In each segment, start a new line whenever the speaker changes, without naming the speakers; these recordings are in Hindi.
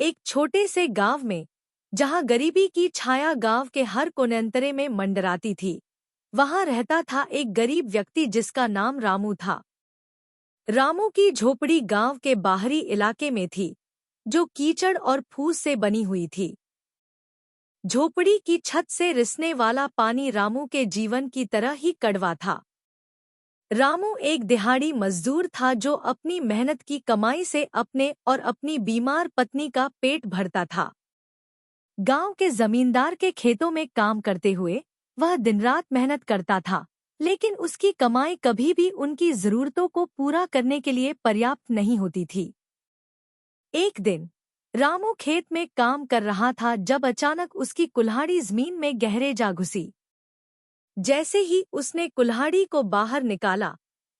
एक छोटे से गांव में, जहां गरीबी की छाया गांव के हर कोनंतरे में मंडराती थी, वहां रहता था एक गरीब व्यक्ति जिसका नाम रामू था। रामू की झोपड़ी गांव के बाहरी इलाके में थी, जो कीचड़ और फूस से बनी हुई थी। झोपड़ी की छत से रिसने वाला पानी रामू के जीवन की तरह ही कड़वा था। रामू एक दिहाड़ी मजदूर था जो अपनी मेहनत की कमाई से अपने और अपनी बीमार पत्नी का पेट भरता था। गांव के जमींदार के खेतों में काम करते हुए वह दिन-रात मेहनत करता था, लेकिन उसकी कमाई कभी भी उनकी जरूरतों को पूरा करने के लिए पर्याप्त नहीं होती थी। एक दिन रामू खेत में काम कर रहा था जब अचानक उसकी कुल्हाड़ी जमीन में गहरे जा घुसी। जैसे ही उसने कुल्हाड़ी को बाहर निकाला,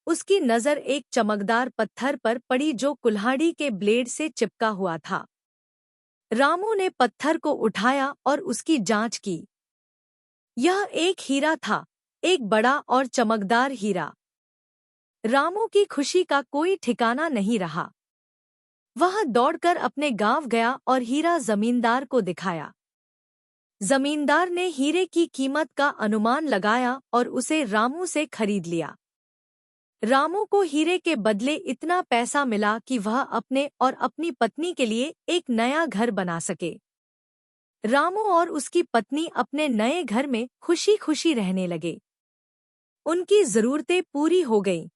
उसकी नजर एक चमकदार पत्थर पर पड़ी जो कुल्हाड़ी के ब्लेड से चिपका हुआ था। रामू ने पत्थर को उठाया और उसकी जांच की। यह एक हीरा था, एक बड़ा और चमकदार हीरा। रामू की खुशी का कोई ठिकाना नहीं रहा। वह दौड़कर अपने गांव गया और हीरा जमींदार को दिखाया। जमींदार ने हीरे की कीमत का अनुमान लगाया और उसे रामू से खरीद लिया। रामू को हीरे के बदले इतना पैसा मिला कि वह अपने और अपनी पत्नी के लिए एक नया घर बना सके। रामू और उसकी पत्नी अपने नए घर में खुशी खुशी रहने लगे। उनकी जरूरतें पूरी हो गईं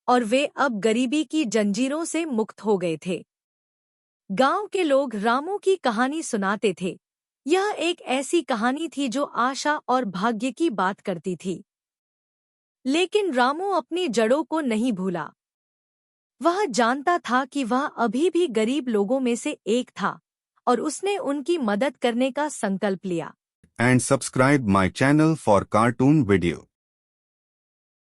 और वे अब गरीबी की जंजीरों से मुक्त हो गए थे। गांव के लोग रामू की कहानी सुनाते थे। यह एक ऐसी कहानी थी जो आशा और भाग्य की बात करती थी। लेकिन रामू अपनी जड़ों को नहीं भूला। वह जानता था कि वह अभी भी गरीब लोगों में से एक था और उसने उनकी मदद करने का संकल्प लिया।
And subscribe my channel for cartoon video.